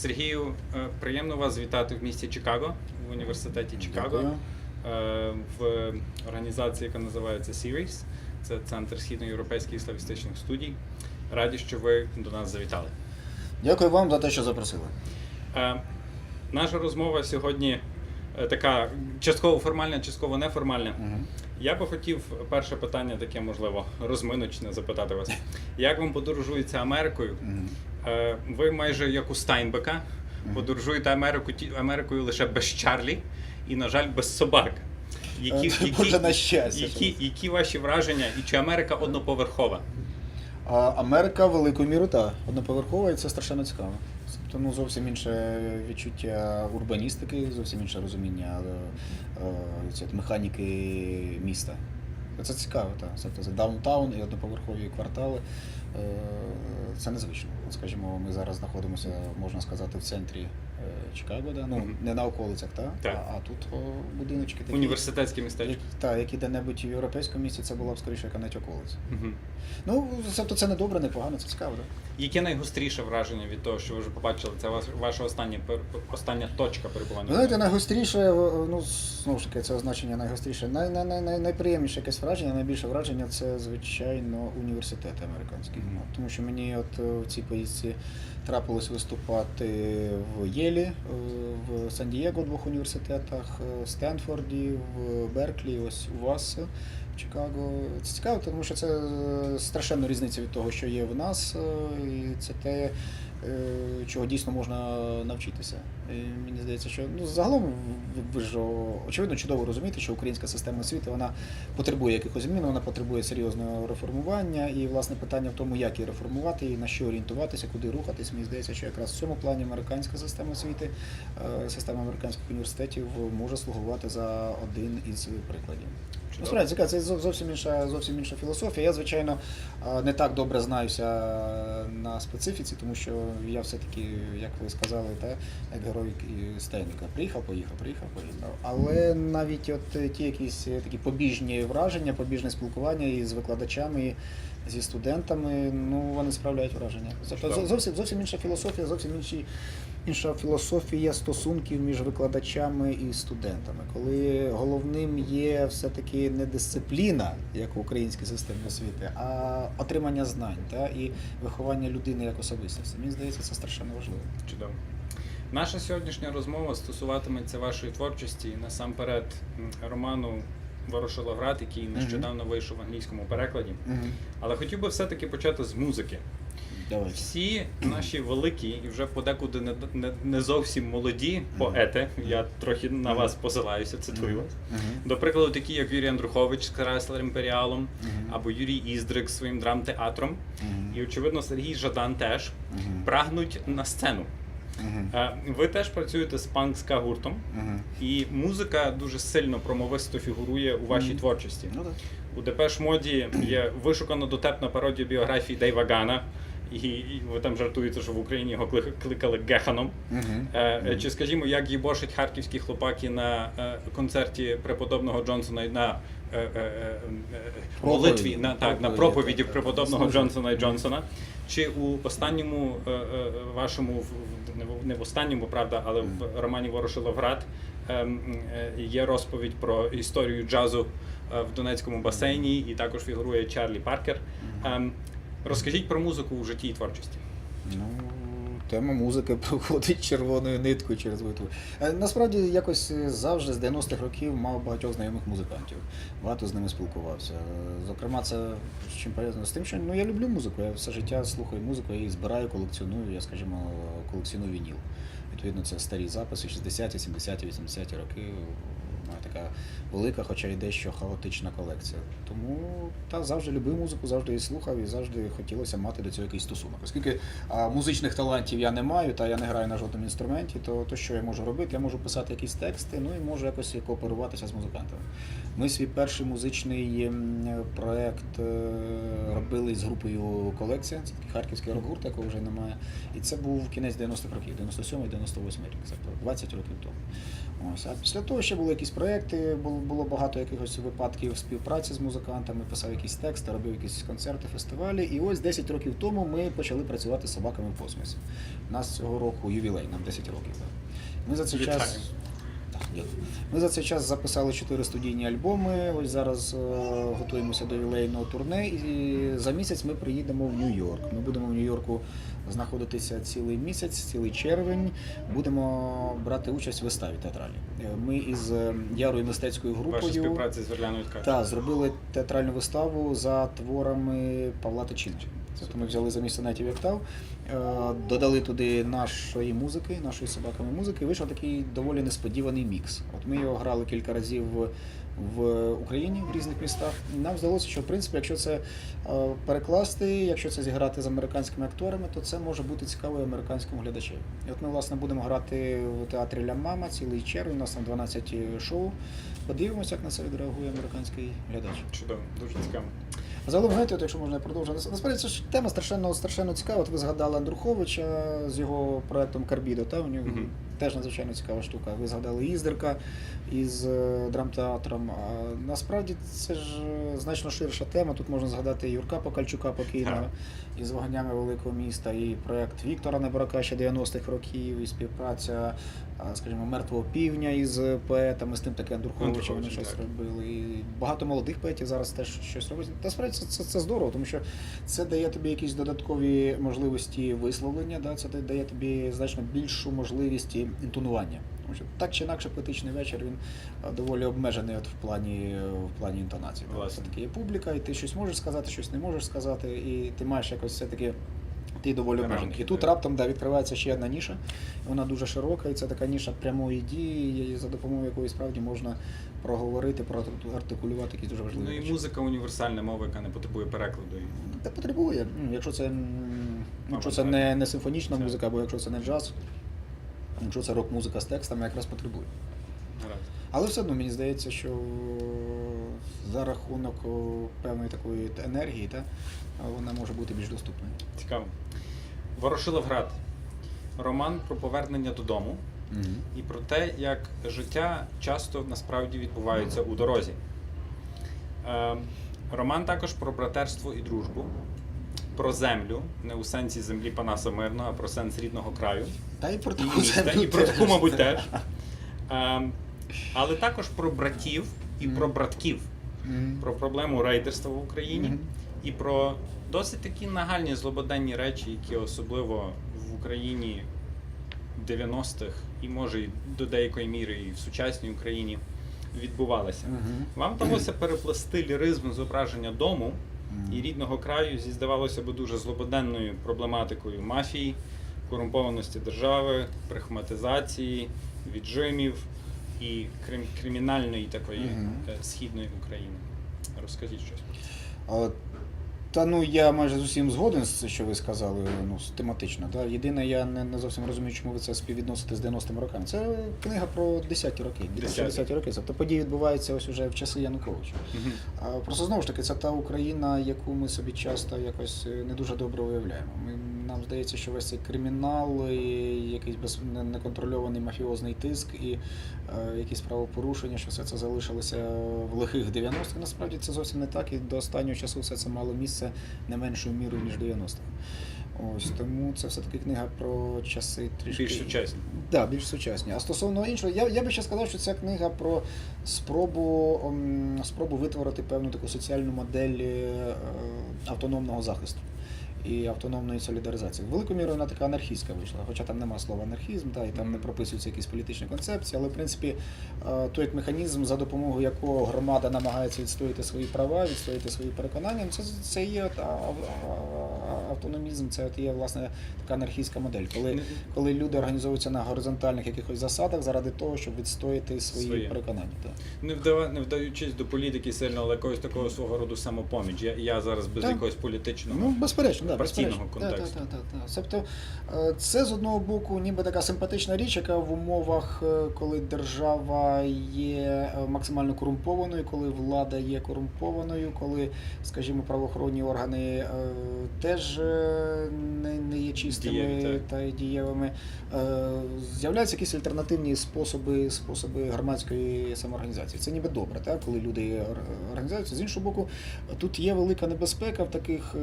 Сергію, приємно вас вітати в місті Чикаго, в університеті Чикаго, Дякую. в організації, яка називається Series. Це Центр східноєвропейських славістичних студій. Раді, що ви до нас завітали. Дякую вам за те, що запросили. Наша розмова сьогодні така частково формальна, частково неформальна. Я би хотів перше питання таке, можливо, розминочне запитати вас. Як вам подорожується Америкою? Ви майже як у Стайнбека подорожуєте Америкою лише без Чарлі і, на жаль, без собак. Боже, на щастя. Які ваші враження і чи Америка одноповерхова? Америка великою мірою, так, одноповерхова, і це страшенно цікаво. Тобто, зовсім інше відчуття урбаністики, зовсім інше розуміння механіки міста. Це цікаво, так. Тобто даунтаун і одноповерхові квартали. Це незвично. Скажімо, ми зараз знаходимося, можна сказати, в центрі Чикаго, да? Не на околицях, а тут будиночки такі. Університетське містечко. Які де-небудь в європейському місті, це була б скоріше яка навіть околиця. Тобто це не добре, не погано, це цікаво, так? Яке найгостріше враження від того, що ви вже побачили? Це ваша остання точка перебування? Знаєте, найгостріше, знову ж таки, це означення найгостріше. Найприємніше якесь враження, найбільше враження – це, звичайно, університет американський. Тому що мені в цій поїздці трапилось виступати в Єлі, в Сан-Дієго, двох університетах, в Стенфорді, в Берклі, ось у вас, в Чикаго. Це цікаво, тому що це страшенна різниця від того, що є в нас, і це те, чого дійсно можна навчитися. І мені здається, що загалом ви ж очевидно чудово розумієте, що українська система освіти, вона потребує якихось змін, вона потребує серйозного реформування, і власне питання в тому, як її реформувати, і на що орієнтуватися, куди рухатись. Мені здається, що якраз в цьому плані американська система освіти, система американських університетів може слугувати за один із прикладів. Насправді, це зовсім інша філософія. Я, звичайно, не так добре знаюся на специфіці, тому що я все-таки, як ви сказали, як герой Стайнбека. Приїхав, поїхав. Але навіть ті якісь такі побіжні враження, побіжне спілкування із викладачами, зі студентами, вони справляють враження. Зовсім інша філософія, інша філософія стосунків між викладачами і студентами, коли головним є все-таки не дисципліна, як в українській системі освіти, а отримання знань і виховання людини як особистості. Мені здається, це страшенно важливо. Чудово. Наша сьогоднішня розмова стосуватиметься вашої творчості, насамперед роману «Ворошиловград», який нещодавно вийшов в англійському перекладі. Але хотів би все-таки почати з музики. Давайте. Всі наші великі і вже подекуди не зовсім молоді поети, я трохи на вас посилаюся, цитую вас. До прикладу, такі як Юрій Андрухович з Креслер Імперіалом, або Юрій Іздрик з своїм драмтеатром, і, очевидно, Сергій Жадан теж прагнуть на сцену. Ви теж працюєте з панк-ска-гуртом, і музика дуже сильно промовисто фігурує у вашій творчості. У Депеш Моді є вишукано дотепна пародія біографії Дейва Гана, і ви там жартуєте, що в Україні його кликали Геханом. Чи, скажімо, як їбошить харківські хлопаки на концерті преподобного Джонсона, на молитві, на проповіді преподобного Джонсона і Джонсона. Чи у останньому вашому, не в останньому, правда, але в романі «Ворошиловград» є розповідь про історію джазу в Донецькому басейні, і також фігурує Чарлі Паркер. Розкажіть про музику у житті і творчості. Тема музики проходить червоною ниткою через битву. Насправді, якось завжди з 90-х років мав багатьох знайомих музикантів. Багато з ними спілкувався. Зокрема, це з чим пов'язано з тим, що я люблю музику. Я все життя слухаю музику, я її збираю, колекціоную, я, скажімо, колекціоную вініл. Відповідно, це старі записи, 60-ті, 70-ті, 80-ті роки. Така велика, хоча й дещо хаотична колекція. Тому завжди любив музику, завжди її слухав і завжди хотілося мати до цього якийсь стосунок. Оскільки музичних талантів я не маю, я не граю на жодному інструменті, то що я можу робити? Я можу писати якісь тексти, і можу якось кооперуватися з музикантами. Ми свій перший музичний проєкт робили з групою «Колекція», це такий харківський рок-гурт, якого вже немає. І це був кінець 90-х років, 97-98 рік, це 20 років тому. А після того ще були якісь проекти, було багато якихось випадків співпраці з музикантами, писав якісь тексти, робив якісь концерти, фестивалі. І ось 10 років тому ми почали працювати з собаками в космосі. У нас цього року ювілей, нам 10 років. Так. Ми за цей Вітаю. час. Ми за цей час записали 4 студійні альбоми. Ось зараз готуємося до ювілейного турне. І за місяць ми приїдемо в Нью-Йорк. Ми будемо в Нью-Йорку знаходитися цілий місяць, цілий червень. Будемо брати участь в виставі театральній. Ми із Ярою мистецькою Ваша групою співпраця з Верляною Ткачем. зробили театральну виставу за творами Павла Тичини. Тобто ми взяли за місце Night of Octave, додали туди нашої музики, нашої собаками музики, вийшов такий доволі несподіваний мікс. От ми його грали кілька разів в Україні, в різних містах. Нам здалося, що в принципі, якщо це перекласти, якщо це зіграти з американськими акторами, то це може бути цікаво і американському глядачеві. І от ми, власне, будемо грати в театрі Ля Мама цілий червень, у нас там 12 шоу. Подивимося, як на це відреагує американський глядач. Чудово, дуже цікаво. Загалом, знаєте, от якщо можна я продовжу. Насправді це ж тема страшенно цікава. От ви згадали Андруховича з його проектом Карбідо, та у нього теж надзвичайно цікава штука. Ви згадали Іздерка із драмтеатром. А насправді це ж значно ширша тема. Тут можна згадати Юрка Покальчука покійного із вогнями великого міста, і проект Віктора Неборака ще 90-х років, і співпраця, скажімо, Мертвого півня із поетами, з тим таки Андруховичем вони щось робили. І багато молодих поетів зараз теж щось роблять. Насправді це здорово, тому що це дає тобі якісь додаткові можливості висловлення, да? Це дає тобі значно більшу можливість інтонування. Тому що так чи інакше поетичний вечір він доволі обмежений от в плані інтонації. Власне. Все-таки є публіка, і ти щось можеш сказати, щось не можеш сказати, і ти маєш якось все-таки ти доволі обмежений. І тут раптом відкривається ще одна ніша, вона дуже широка, і це така ніша прямої дії, за допомогою якої справді можна проговорити, проартикулювати якісь дуже важливі Ну і речі. музика універсальна мова, яка не потребує перекладу. Та потребує, якщо це не симфонічна музика, або якщо це не джаз, якщо це рок-музика з текстами, якраз потребує. Гаразд. Але все одно мені здається, що за рахунок певної такої енергії, вона може бути більш доступною. Цікаво. Ворошиловград. Роман про повернення додому і про те, як життя часто насправді відбувається у дорозі. Роман також про братерство і дружбу, про землю, не у сенсі землі Панаса Мирного, а про сенс рідного краю. Та і про І таку міста, землю і про таку, теж. мабуть, теж. Але також про братів і про братків, про проблему рейдерства в Україні і про досить такі нагальні злободенні речі, які особливо в Україні 90-х і може і до деякої міри і в сучасній Україні відбувалися. Вам вдалося переплести ліризм зображення дому і рідного краю зі, здавалося б, дуже злободенною проблематикою мафії, корумпованості держави, прихматизації, віджимів і кримінальної такої східної України. Розкажіть щось. Я майже з усім згоден, що ви сказали, тематично. Да? Єдине, я не зовсім розумію, чому ви це співвідносите з 90-ми роками. Це книга про 10-ті роки, 2010-ті роки. Тобто події відбуваються ось уже в часи Януковича. Просто знову ж таки, це та Україна, яку ми собі часто якось не дуже добре уявляємо. Нам здається, що весь цей кримінал, і якийсь неконтрольований мафіозний тиск і якісь правопорушення, що все це залишилося в лихих 90-х. Насправді це зовсім не так, і до останнього часу все це мало місце не меншою мірою, ніж 90-х. Ось, тому це все-таки книга про часи трішки... Більш сучасні. Так, більш сучасні. А стосовно іншого, я би ще сказав, що ця книга про спробу витворити певну таку соціальну модель автономного захисту і автономної солідаризації. Великою мірою вона така анархістська вийшла, хоча там нема слова анархізм, і там не прописуються якісь політичні концепції, але в принципі той механізм, за допомогою якого громада намагається відстояти свої права, відстояти свої переконання, це є автономізм, це є, власне, така анархістська модель, коли люди організовуються на горизонтальних якихось засадах заради того, щоб відстояти свої переконання. Так. Не вдаючись до політики сильно, але якогось такого свого роду самопоміч. Я зараз без якогось політичного безперечно, партійного контексту. Тобто це з одного боку ніби така симпатична річ, яка в умовах, коли держава є максимально корумпованою, коли влада є корумпованою, коли, скажімо, правоохоронні органи теж не є чистими Дієві, та й дієвими. З'являються якісь альтернативні способи громадської самоорганізації. Це ніби добре, так? Коли люди організуються. З іншого боку, тут є велика небезпека в таких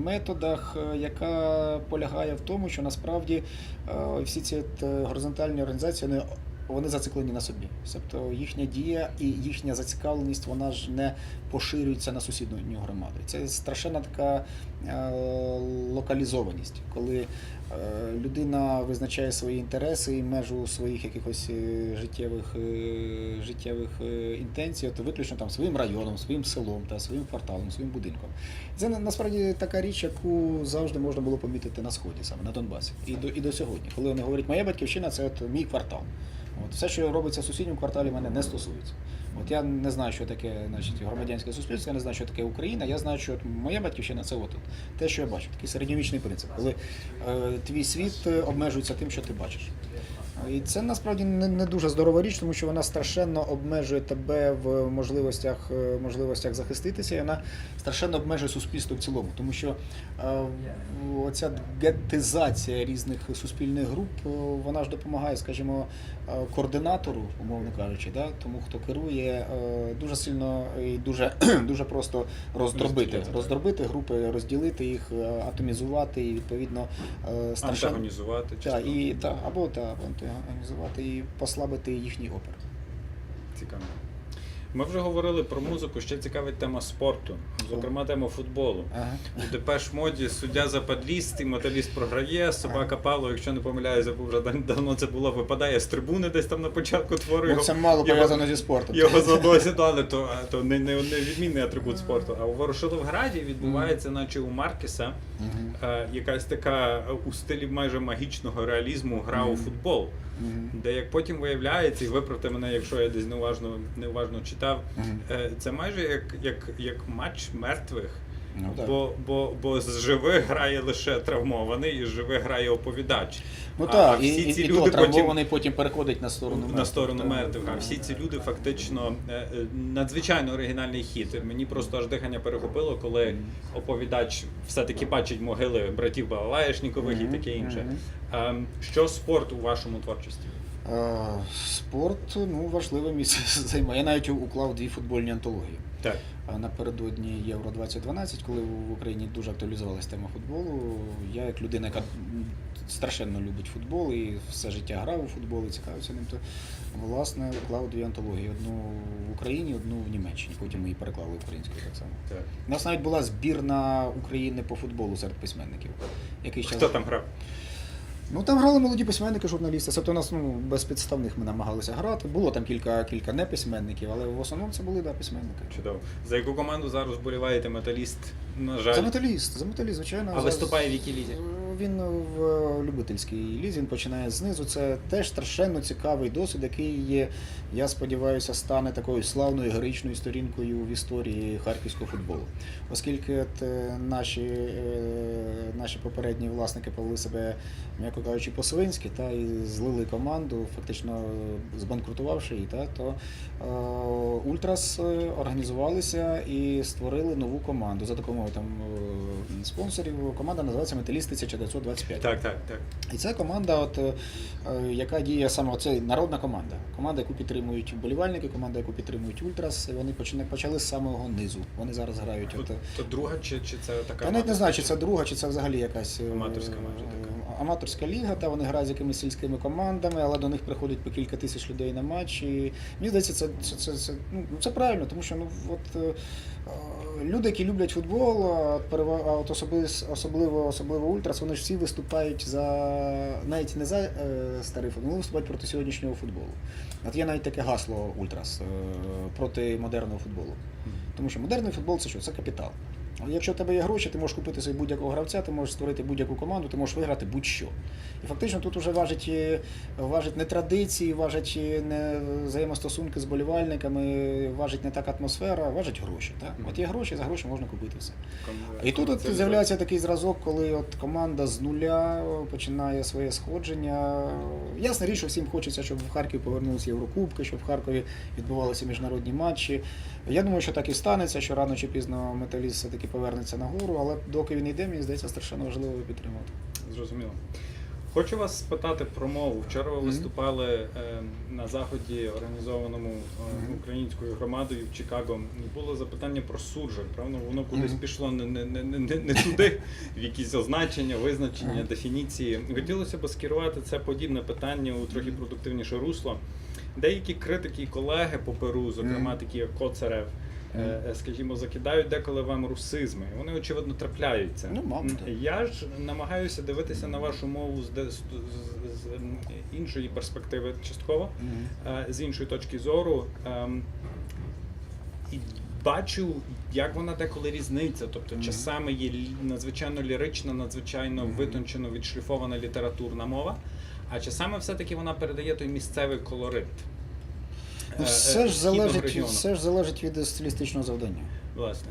методах, яка полягає в тому, що насправді всі ці горизонтальні організації вони зациклені на собі. Тобто їхня дія і їхня зацікавленість, вона ж не поширюється на сусідню громаду. Це страшенна така локалізованість, коли людина визначає свої інтереси і межу своїх якихось життєвих інтенцій, то виключно там своїм районом, своїм селом, та своїм кварталом, своїм будинком. Це насправді така річ, яку завжди можна було помітити на Сході, саме на Донбасі. І до сьогодні. Коли вони говорять, моя батьківщина – це от мій квартал. От, все, що робиться в сусідньому кварталі, мене не стосується. От я не знаю, що таке, значить, громадянське суспільство, я не знаю, що таке Україна, я знаю, що от моя батьківщина – це отут. Те, що я бачу, такий середньовічний принцип, коли твій світ обмежується тим, що ти бачиш. І це насправді не дуже здорова річ, тому що вона страшенно обмежує тебе в можливостях захиститися, і вона страшенно обмежує суспільство в цілому, тому що оця геттизація різних суспільних груп, вона ж допомагає, скажімо, координатору, умовно кажучи, да, тому хто керує, дуже сильно і дуже просто роздробити групи, розділити їх, атомізувати і відповідно антагонізувати. Або антагонізувати і послабити їхній опір. Цікаво. Ми вже говорили про музику, ще цікавить тема спорту, зокрема тема футболу. У Депеш Моді суддя западліст, і металіст програє, собака Павло, якщо не помиляюся, вже давно це було, випадає з трибуни десь там на початку твору. Це мало пов'язано зі спортом. Його задосідали, то не відмінний атрибут спорту. А у Ворошиловграді відбувається, наче у Маркеса, якась така у стилі майже магічного реалізму гра у футбол. Де, як потім виявляється, і виправте мене, якщо я десь неуважно читав, це майже як матч мертвих. Бо з живих грає лише травмований, і з живих грає оповідач. Ну так, і люди травмований потім переходить на сторону мертвих. А всі ці люди фактично надзвичайно оригінальний хід. Мені просто аж дихання перехопило, коли оповідач все-таки бачить могили братів Балалаєшнікових і таке інше. Що спорт у вашому творчості? Спорт, важливе місце займає. Я навіть уклав 2 футбольні антології. Так. Напередодні Євро 2012, коли в Україні дуже актуалізувалася тема футболу, я як людина, яка страшенно любить футбол і все життя грав у футбол і цікавився ним, то власне уклав 2 антології. Одну в Україні, одну в Німеччині. Потім ми її переклали українською так само. Так. У нас навіть була збірна України по футболу серед письменників. Хто там грав? Там грали молоді письменники, журналісти. Тобто у нас без підставних ми намагалися грати. Було там кілька неписьменників, але в основному це були письменники. Чудово. За яку команду зараз вболіваєте? Металіст? На жаль. За металіст, звичайно. А виступає в якій лізі? Він в любительській лізі, він починає знизу. Це теж страшенно цікавий досвід, який є, я сподіваюся, стане такою славною героїчною сторінкою в історії харківського футболу. Оскільки наші попередні власники повели себе, м'яко кажучи, по-свинськи, і злили команду, фактично збанкрутувавши її, то Ультрас організувалися і створили нову команду за допомогою спонсорів. Команда називається «Металіст 1925». Так. І це команда, яка діє саме, це народна команда. Команда, яку підтримують вболівальники, команда, яку підтримують Ультрас. Вони почали з самого низу. Вони зараз грають. То друга чи це така? Я навіть не знаю, чи це друга, чи це взагалі якась аматорська майже така. Аматорська ліга, вони грають з якимись сільськими командами, але до них приходить по кілька тисяч людей на матч. І мені здається, це правильно, тому що люди, які люблять футбол, особливо Ультрас, вони ж всі виступають навіть не за старий футбол, вони виступають проти сьогоднішнього футболу. От є навіть таке гасло Ультрас проти модерного футболу. Тому що модерний футбол – це що? Це капітал. Якщо в тебе є гроші, ти можеш купити собі будь-якого гравця, ти можеш створити будь-яку команду, ти можеш виграти будь-що. І фактично тут вже важить не традиції, важить не взаємостосунки з болівальниками, важить не так атмосфера, важить гроші. Так? От є гроші, за гроші можна купити все. І тут з'являється такий зразок, коли команда з нуля починає своє сходження. Ясна річ, що всім хочеться, щоб в Харкові повернулися Єврокубки, щоб в Харкові відбувалися міжнародні матчі. Я думаю, що так і станеться, що рано чи пізно Металіст все-таки повернеться нагору, але доки він йде, мені здається, страшенно важливо його підтримувати. Зрозуміло. Хочу вас спитати про мову. Вчора ви виступали на заході, організованому українською громадою в Чикаго. Було запитання про суржик, правда? Воно кудись пішло не туди, в якісь означення, визначення, дефініції. Хотілося б скерувати це подібне питання у трохи продуктивніше русло. Деякі критики і колеги по Перу, зокрема такі як Коцарев, скажімо, закидають деколи вам русизми. Вони, очевидно, трапляються. Ну, мабуть. Я ж намагаюся дивитися на вашу мову з іншої перспективи частково, з іншої точки зору. І бачу, як вона деколи різниця. Тобто часами є надзвичайно лірична, надзвичайно витончено відшліфована літературна мова, а часами все-таки вона передає той місцевий колорит. Ну, все ж залежить від стилістичного завдання. Власне.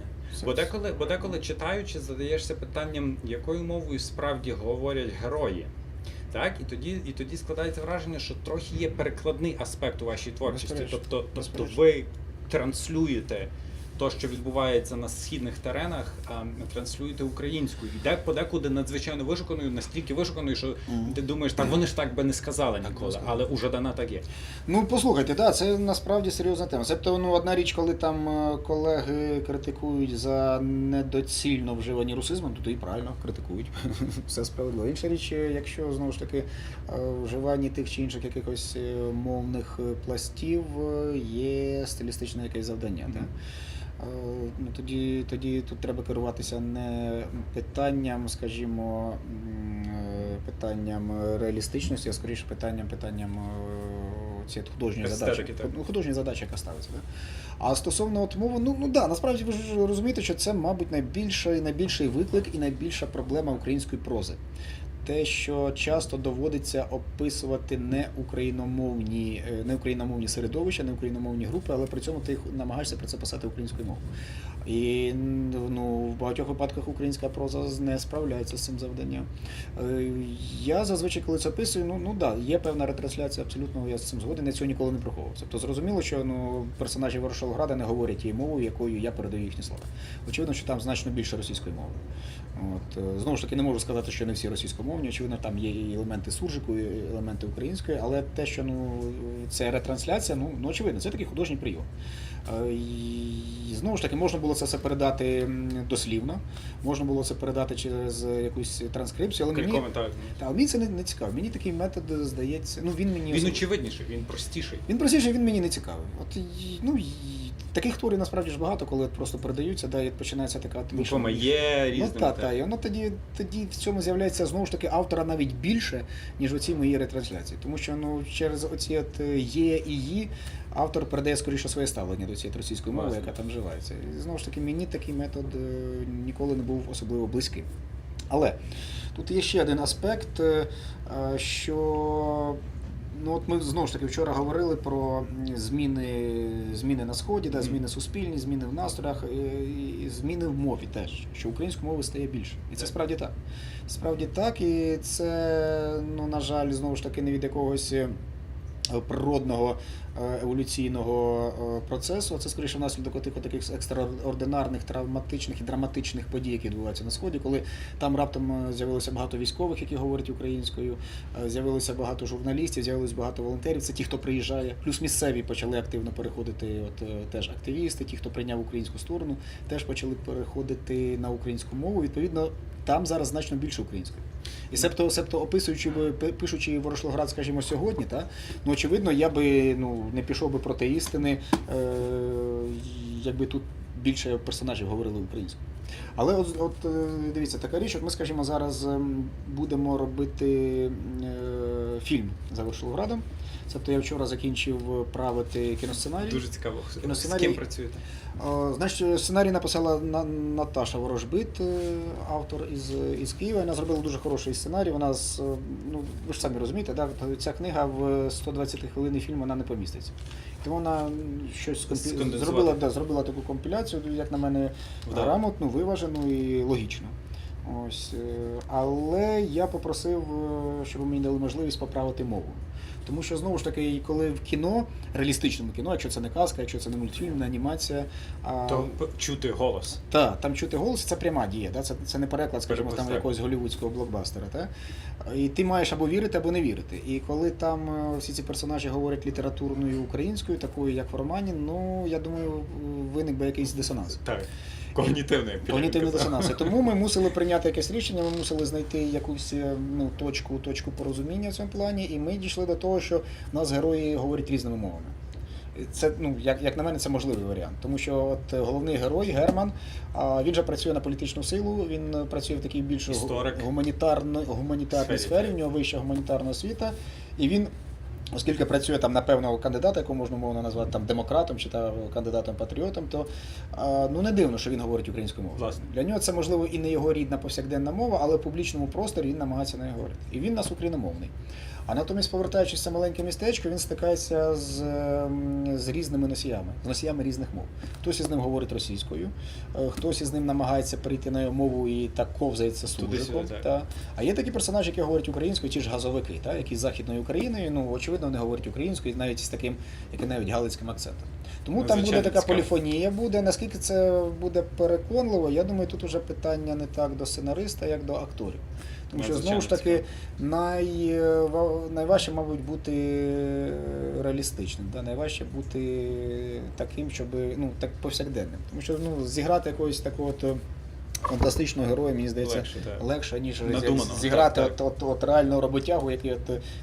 Бо деколи читаючи, задаєшся питанням, якою мовою справді говорять герої. Так? І тоді складається враження, що трохи є перекладний аспект у вашій творчості. Тобто ви транслюєте те, що відбувається на східних теренах, транслюєте українською. І подекуди надзвичайно вишуканою, настільки вишуканою, що ти думаєш, так вони ж так би не сказали ніколи, але у Жадана так є. Ну, послухайте, да, це насправді серйозна тема. Тобто, одна річ, коли там колеги критикують за недоцільно вживані русизми, то і правильно критикують, все справедливо. Інша річ, якщо, знову ж таки, вживання тих чи інших якихось мовних пластів є стилістичне якесь завдання. Ну, тоді тут треба керуватися не питанням, скажімо, питанням реалістичності, а скоріше питанням художньої задачі. Художньої задачі, яка ставиться. Да? А стосовно мови, насправді ви ж розумієте, що це, мабуть, найбільший виклик і найбільша проблема української прози. Те, що часто доводиться описувати не україномовні середовища, не україномовні групи, але при цьому ти намагаєшся про це писати українською мовою. І в багатьох випадках українська проза не справляється з цим завданням. Я зазвичай, коли це описую, є певна ретрансляція, абсолютно я з цим згоден, я цього ніколи не приховував. Тобто зрозуміло, що персонажі Ворошиловграда не говорять тією мовою, якою я передаю їхні слова. Очевидно, що там значно більше російської мови. Знову ж таки, не можу сказати, що не всі російськомовні, очевидно, там є і елементи суржику, і елементи української, але те, що це ретрансляція, очевидно, це такий художній прийом. І знову ж таки, можна було це все передати дослівно, можна було це передати через якусь транскрипцію, але мені це не цікаво. Мені такий метод здається, він очевидніший, він простіший. Він простіший, він мені не цікавий. Таких творів насправді ж багато, коли просто передаються, і починається така буквами є різними. І воно тоді в цьому з'являється знову ж таки автора навіть більше, ніж оці мої ретрансляції. Тому що через оці є і «ї» автор передає скоріше своє ставлення до цієї російської мови, яка там вживається. І знову ж таки, мені такий метод ніколи не був особливо близьким. Але тут є ще один аспект, що ми знову ж таки вчора говорили про зміни на Сході, зміни суспільні, зміни в настроях, і зміни в мові теж, що української мови стає більше. І це справді так. Справді так, і це, на жаль, знову ж таки, не від якогось природного еволюційного процесу, а це скоріше внаслідок таких екстраординарних, травматичних і драматичних подій, які відбуваються на Сході, коли там раптом з'явилося багато військових, які говорять українською, з'явилося багато журналістів, з'явилося багато волонтерів, це ті, хто приїжджає, плюс місцеві почали активно переходити, теж активісти, ті, хто прийняв українську сторону, теж почали переходити на українську мову, відповідно, там зараз значно більше української. І себто пишучи Ворошиловград, скажімо, сьогодні, очевидно, я би не пішов би проти істини, якби тут більше персонажів говорили українською. Але дивіться, така річ, ми, скажімо, зараз будемо робити фільм за Ворошиловградом. Тобто я вчора закінчив правити кіносценарій. Дуже цікаво. З ким працюєте? Значить, сценарій написала Наташа Ворожбит, автор із Києва. Вона зробила дуже хороший сценарій. Вона ви ж самі розумієте, ця книга в 120 хвилин фільм вона не поміститься. Тому вона щось зробила таку компіляцію, як на мене, грамотну, виважену і логічну. Ось, але я попросив, щоб мені дали можливість поправити мову. Тому що, знову ж таки, коли в кіно, реалістичному кіно, якщо це не казка, якщо це не мультфільм, не анімація, То чути голос. там чути голос, це пряма дія, це не переклад, скажімо, там якогось голлівудського блокбастера. Та? І ти маєш або вірити, або не вірити. І коли там всі ці персонажі говорять літературною українською, такою, як в романі, ну, я думаю, виник би якийсь дисонанс. Так. Когнітивний дисонанс. І тому ми мусили прийняти якесь рішення, ми мусили знайти якусь точку порозуміння в цьому плані, і ми дійшли до того, що в нас герої говорять різними мовами. Це, як на мене, це можливий варіант. Тому що от головний герой Герман, він же працює на політичну силу, він працює в такій більш гуманітарній сфері, в нього вища гуманітарна освіта, і він, оскільки працює там на певного кандидата, якого можна умовно назвати там демократом чи кандидатом-патріотом, то не дивно, що він говорить українською мовою. Власне. Для нього це, можливо, і не його рідна повсякденна мова, але в публічному просторі він намагається нею говорити. І він у нас україномовний. А натомість, повертаючись в це маленьке містечко, він стикається з різними носіями різних мов. Хтось із ним говорить російською, хтось із ним намагається перейти на його мову і так ковзається суржиком. А є такі персонажі, які говорять українською, ті ж газовики, які з Західної України, очевидно, вони говорять українською, навіть з таким, навіть галицьким акцентом. Тому там буде така поліфонія, наскільки це буде переконливо, я думаю, тут уже питання не так до сценариста, як до акторів. Тому що, знову ж таки, найважче, мабуть, бути реалістичним, найважче бути таким, щоб, так повсякденним. Тому що, зіграти якогось такого фантастичного героя, мені здається, легше, ніж зіграти от реального роботягу, який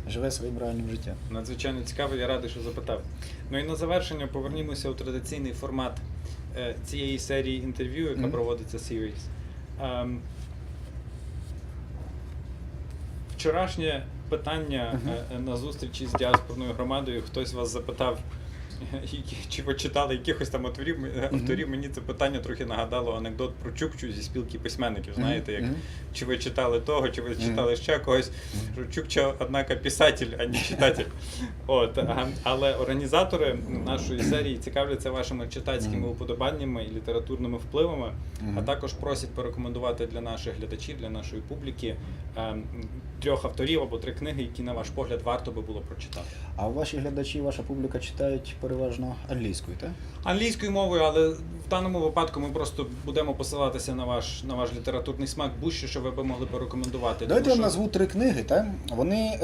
живе своїм реальним життям. Надзвичайно цікаво, я радий, що запитав. Ну і на завершення повернімося у традиційний формат цієї серії інтерв'ю, яка проводиться Series. Вчорашнє питання на зустрічі з діаспорною громадою, хтось вас запитав, чи ви читали якихось там авторів, мені це питання трохи нагадало анекдот про Чукчу зі спілки письменників, знаєте, як чи ви читали того, чи ви читали ще когось, що Чукча, однако, писатель, а не читатель. Але організатори нашої серії цікавляться вашими читацькими уподобаннями і літературними впливами, а також просять порекомендувати для наших глядачів, для нашої публіки 3 авторів або 3 книги, які, на ваш погляд, варто би було прочитати. А ваші глядачі, ваша публіка читають переважно англійською, так? Англійською мовою, але в даному випадку ми просто будемо посилатися на ваш літературний смак, будь-що ви б могли порекомендувати. Давайте я назву 3 книги, так? Вони,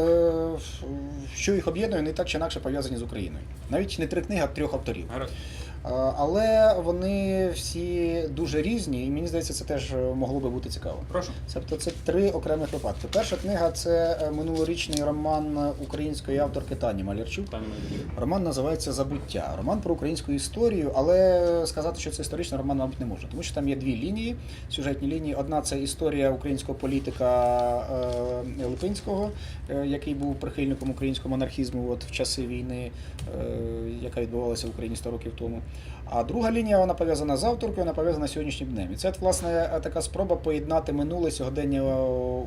що їх об'єднує, не так чи інакше пов'язані з Україною. Навіть не 3 книги, а 3 авторів. Гаразд. Але вони всі дуже різні, і мені здається, це теж могло би бути цікаво. Прошу. Тобто це 3 окремих випадки. Перша книга – це минулорічний роман української авторки Тані Малярчук. Роман називається «Забуття». Роман про українську історію, але сказати, що це історичний роман, мабуть, не можна. Тому що там є 2 лінії, сюжетні лінії. Одна – це історія українського політика Липинського, який був прихильником українського монархізму в часи війни, яка відбувалася в Україні 100 років тому. А друга лінія, вона пов'язана з авторкою, вона пов'язана з сьогоднішнім днем. І це, власне, така спроба поєднати минуле сьогодення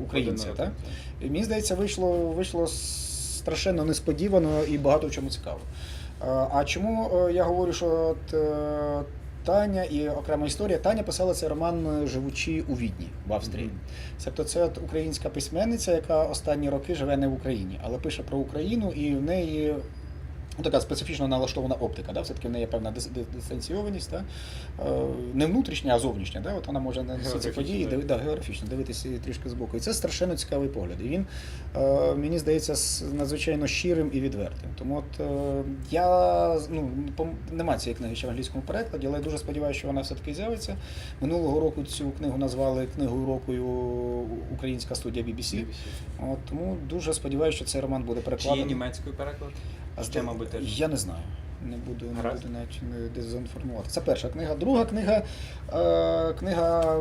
українця. Так? І мені здається, вийшло страшенно несподівано і багато в чому цікаво. А чому я говорю, що Таня і окрема історія? Таня писала цей роман, живучи у Відні, в Австрії. Тобто це українська письменниця, яка останні роки живе не в Україні, але пише про Україну, і в неї така специфічно налаштована оптика, все-таки в неї є певна дистанційованість, не внутрішня, а зовнішня. От вона може на всі ці події географічно дивитися трішки збоку. І це страшенно цікавий погляд. І він, мені здається, надзвичайно щирим і відвертим. Тому немає цієї книги ще в англійському перекладі, але я дуже сподіваюся, що вона все-таки з'явиться. Минулого року цю книгу назвали книгою року українська студія BBC. Тому дуже сподіваюся, що цей роман буде перекладений. Чи є німецькою переклад? Я не знаю. Не буду навіть дезінформувати. Це перша книга. Друга книга книга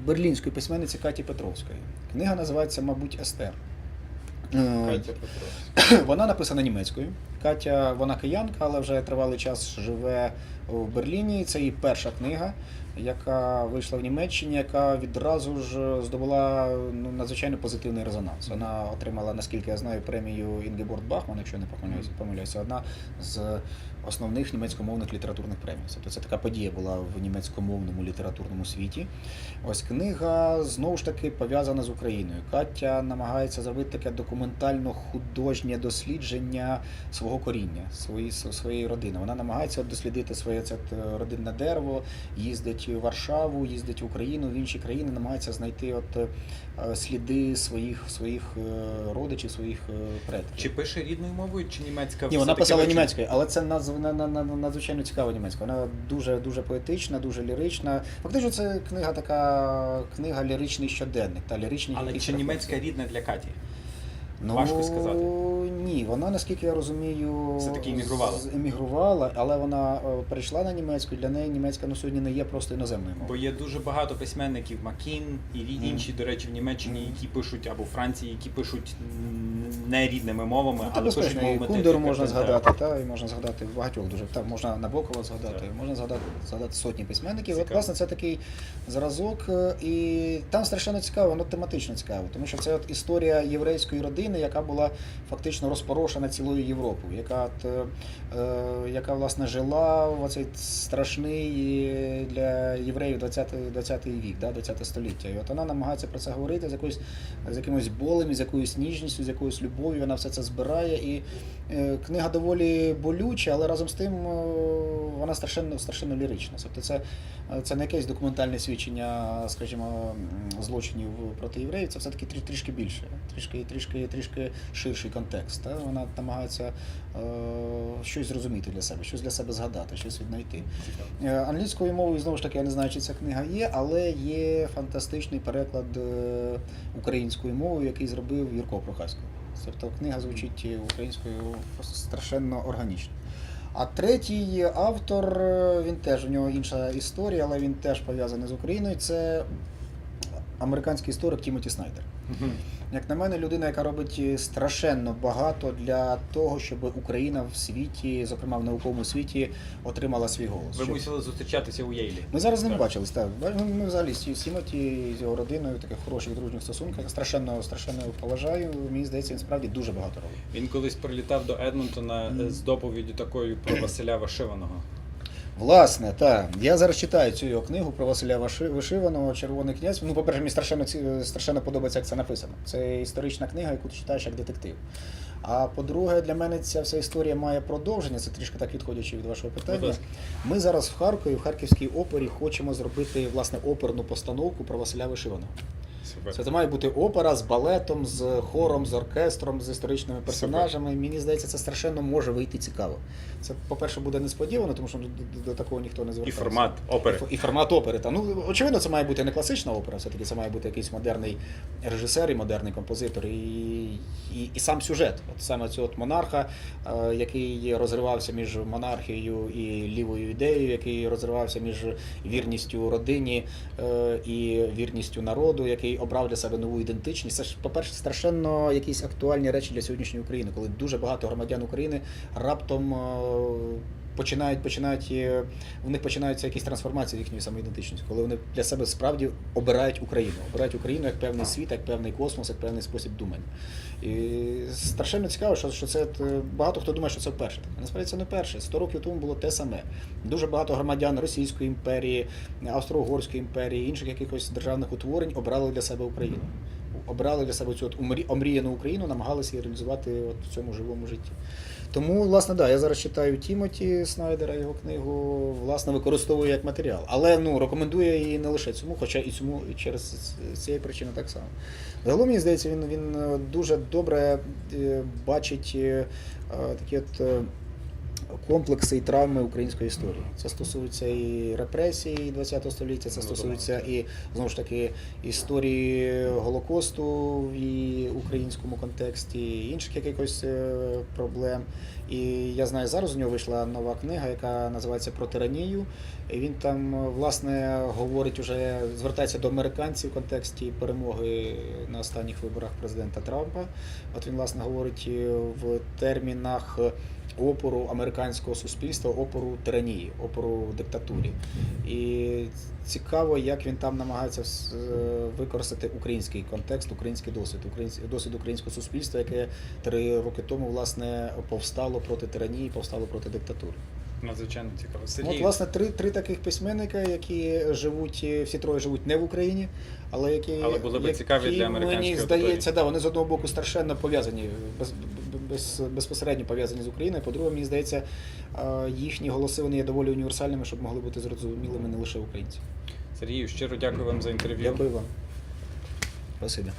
берлінської письменниці Каті Петровської. Книга називається, мабуть, Естер. Катя Петровська. Вона написана німецькою. Катя, вона киянка, але вже тривалий час живе в Берліні. Це її перша книга. яка вийшла в Німеччині, яка відразу ж здобула надзвичайно позитивний резонанс. Вона отримала, наскільки я знаю, премію Інгеборг Бахман, якщо я не помиляюся, одна з основних німецькомовних літературних премій. Тобто це така подія була в німецькомовному літературному світі. Ось книга знову ж таки пов'язана з Україною. Катя намагається зробити таке документально-художнє дослідження свого коріння, своєї родини. Вона намагається дослідити своє це родинне дерево, їздить в Варшаву, їздить в Україну, в інші країни, намагається знайти сліди своїх родичів, своїх предків. Чи пише рідною мовою, чи німецька? Ні, вона писала німецькою, але це надзвичайно цікава німецька. Вона дуже поетична, дуже лірична. Фактично це книга ліричний щоденник. Але чи німецька рідна для Каті? Ну, важко сказати. Ні, вона, наскільки я розумію, все-таки емігрувала, але вона перейшла на німецьку, для неї німецька сьогодні не є просто іноземною мовою. Бо є дуже багато письменників, Макін і інші, до речі, в Німеччині, які пишуть, або в Франції, які пишуть не рідними мовами, але пишуть мовами. Кундеру можна згадати, і можна згадати багатьох дуже. Так, можна Набокова згадати, можна згадати сотні письменників. От, власне, це такий зразок, і там страшенно цікаво, воно тематично цікаво, тому що це от історія єврейської родини, яка була фактично розпорошена цілою Європою, яка власне жила в оцей страшний для євреїв 20 вік, 20 століття. І от вона намагається про це говорити з якимось болем, з якоюсь ніжністю, з якоюсь любов'ю, вона все це збирає. І книга доволі болюча, але разом з тим вона страшенно лірична. Тобто це не якесь документальне свідчення, скажімо, злочинів проти євреїв, це все-таки трішки більше, трішки ширший контекст. Вона намагається щось зрозуміти для себе, щось для себе згадати, щось віднайти. Англійською мовою, знову ж таки, я не знаю, чи ця книга є, але є фантастичний переклад українською мовою, який зробив Юрко Прохасько. Тобто книга звучить українською страшенно органічно. А третій автор, у нього інша історія, але він теж пов'язаний з Україною, це американський історик Тімоті Снайдер. Як на мене, людина, яка робить страшенно багато для того, щоб Україна в світі, зокрема в науковому світі, отримала свій голос. Ви мусили зустрічатися у Єйлі. Ми зараз з ним бачились, так. Ми взагалі з Тімоті, з його родиною в таких хороших дружніх стосунках. Страшенно його поважаю. Мені здається, він справді дуже багато робить. Він колись прилітав до Едмонтона з доповіддю такою про Василя Вишиваного. Власне, так. Я зараз читаю цю його книгу про Василя Вишиваного «Червоний князь». Ну, по-перше, мені страшенно подобається, як це написано. Це історична книга, яку ти читаєш як детектив. А по-друге, для мене ця вся історія має продовження, це трішки так відходячи від вашого питання. Ми зараз в Харкові, в Харківській опері, хочемо зробити, власне, оперну постановку про Василя Вишиваного. Це має бути опера з балетом, з хором, з оркестром, з історичними персонажами. Мені здається, це страшенно може вийти цікаво. Це, по-перше, буде несподівано, тому що до такого ніхто не звертається. І формат опери. І формат опери. Ну, очевидно, це має бути не класична опера, все-таки це має бути якийсь модерний режисер і модерний композитор. І сам сюжет. От саме цього монарха, який розривався між монархією і лівою ідеєю, який розривався між вірністю родині і вірністю народу, який обрав для себе нову ідентичність. Це ж, по-перше, страшенно якісь актуальні речі для сьогоднішньої України, коли дуже багато громадян України раптом в них починаються якісь трансформації їхньої самоідентичності, коли вони для себе справді обирають Україну як певний світ, як певний космос, як певний спосіб думання. І страшенно цікаво, що це багато хто думає, що це вперше. Насправді це не вперше. 100 років тому було те саме. Дуже багато громадян Російської імперії, Австро-Угорської імперії, інших якихось державних утворень обрали для себе Україну. Обрали для себе цю омріяну Україну, намагалися її реалізувати в цьому живому житті. Тому, власне, я зараз читаю Тімоті Снайдера, його книгу, власне, використовую як матеріал. Але рекомендую її не лише цьому, хоча і цьому і через цієї причини так само. Загалом, мені здається, він дуже добре бачить такі комплекси і травми української історії. Це стосується і репресій ХХ століття, це стосується і, знову ж таки, історії Голокосту в українському контексті, і інших якихось проблем. І я знаю, зараз у нього вийшла нова книга, яка називається «Про тиранію». І він там, власне, говорить звертається до американців в контексті перемоги на останніх виборах президента Трампа. От він, власне, говорить в термінах опору американців американського суспільства опору тиранії, опору диктатурі. І цікаво, як він там намагається використати український контекст, український досвід українського суспільства, яке 3 роки тому, власне, повстало проти тиранії, повстало проти диктатури. Надзвичайно цікаво. От, Сергій, власне, три таких письменника, які живуть, всі троє живуть не в Україні, але були би цікаві для американської мені аудиторії. здається, да, вони з одного боку страшенно пов'язані, безпосередньо пов'язані з Україною. По-друге, мені здається, їхні голоси вони є доволі універсальними, щоб могли бути зрозумілими не лише українцям. Сергію, щиро дякую вам за інтерв'ю. Дякую вам. Спасибі.